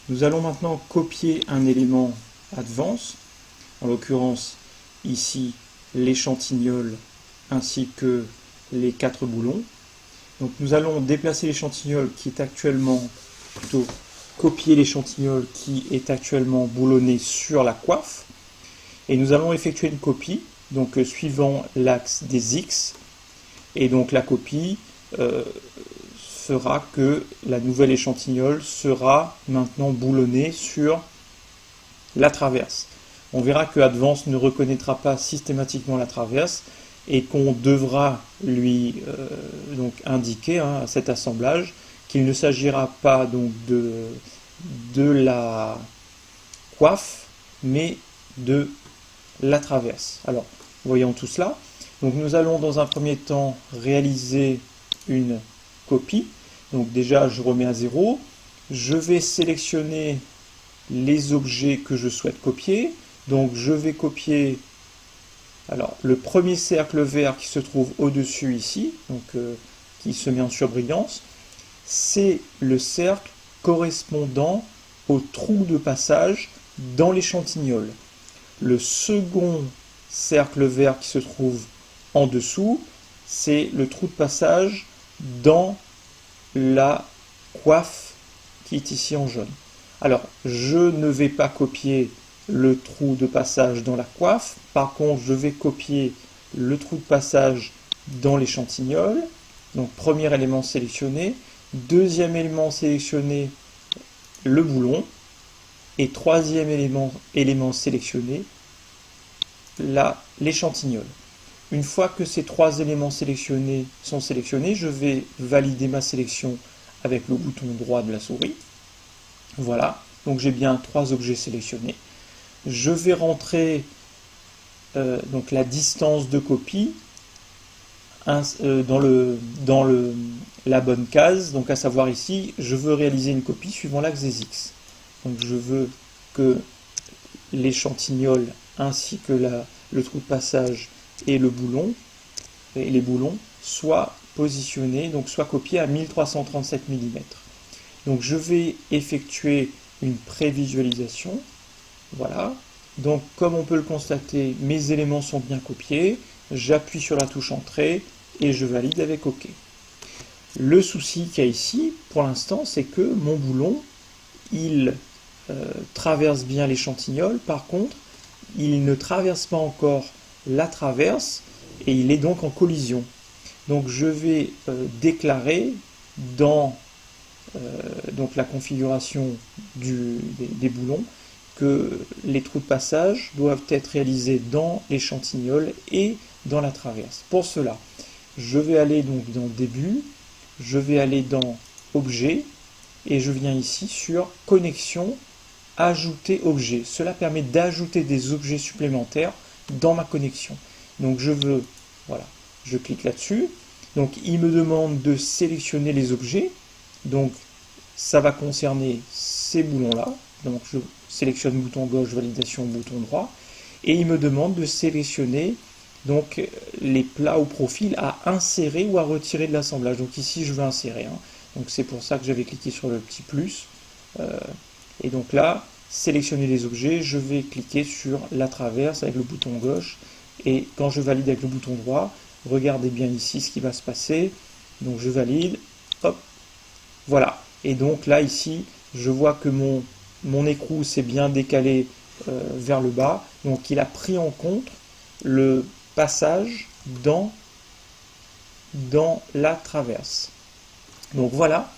Nous allons maintenant copier un élément Advance, en l'occurrence ici l'échantillol ainsi que les 4 boulons. Donc nous allons déplacer l'échantillol qui est actuellement, plutôt copier l'échantillol qui est actuellement boulonné sur la coiffe, et nous allons effectuer une copie, donc suivant l'axe des X, et donc la copie fera que la nouvelle échantillol sera maintenant boulonnée sur la traverse. On verra que Advance ne reconnaîtra pas systématiquement la traverse et qu'on devra lui donc indiquer à cet assemblage qu'il ne s'agira pas donc de la coiffe mais de la traverse. Alors, voyons tout cela. Donc nous allons dans un premier temps réaliser une copie. Donc déjà je remets à 0. Je vais sélectionner les objets que je souhaite copier. Donc je vais copier le premier cercle vert qui se trouve au-dessus ici, donc qui se met en surbrillance. C'est le cercle correspondant au trou de passage dans l'échantillol. Le second cercle vert qui se trouve en dessous, c'est le trou de passage dans la coiffe qui est ici en jaune. Alors, je ne vais pas copier le trou de passage dans la coiffe, par contre, je vais copier le trou de passage dans l'échantillol. Donc, premier élément sélectionné, deuxième élément sélectionné, le boulon, et troisième élément sélectionné, l'échantillol. Une fois que ces trois éléments sélectionnés sont sélectionnés, je vais valider ma sélection avec le bouton droit de la souris. Voilà, donc j'ai bien 3 objets sélectionnés. Je vais rentrer donc la distance de copie dans la bonne case, donc à savoir ici, je veux réaliser une copie suivant l'axe des X. Donc je veux que l'échantillol ainsi que le trou de passage et le boulon et les boulons soient positionnés, donc soient copiés à 1337 mm. Donc je vais effectuer une prévisualisation. Voilà. Donc comme on peut le constater, mes éléments sont bien copiés. J'appuie sur la touche Entrée et je valide avec OK. Le souci qu'il y a ici, pour l'instant, c'est que mon boulon, il traverse bien l'échantillol. Par contre, il ne traverse pas encore la traverse et il est donc en collision. Donc je vais déclarer dans donc la configuration des boulons que les trous de passage doivent être réalisés dans l'échantillol et dans la traverse. Pour cela, je vais aller donc dans Début, je vais aller dans Objet et je viens ici sur Connexion, Ajouter objet. Cela permet d'ajouter des objets supplémentaires dans ma connexion. Donc je clique là-dessus. Donc il me demande de sélectionner les objets. Donc ça va concerner ces boulons-là. Donc je sélectionne bouton gauche, validation, bouton droit. Et il me demande de sélectionner donc les plats ou profils à insérer ou à retirer de l'assemblage. Donc ici je veux insérer. Donc c'est pour ça que j'avais cliqué sur le petit plus. Et donc là, sélectionner les objets, je vais cliquer sur la traverse avec le bouton gauche. Et quand je valide avec le bouton droit, regardez bien ici ce qui va se passer. Donc je valide, hop, voilà. Et donc là, ici, je vois que mon écrou s'est bien décalé vers le bas. Donc il a pris en compte le passage dans la traverse. Donc voilà,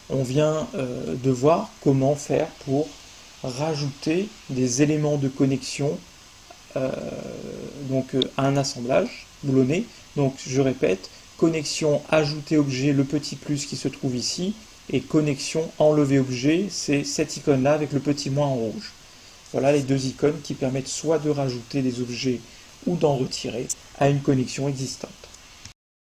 on vient de voir comment faire pour rajouter des éléments de connexion à un assemblage boulonné. Donc je répète, connexion ajouter objet, le petit plus qui se trouve ici, et connexion enlever objet, c'est cette icône là avec le petit moins en rouge. Voilà les deux icônes qui permettent soit de rajouter des objets ou d'en retirer à une connexion existante.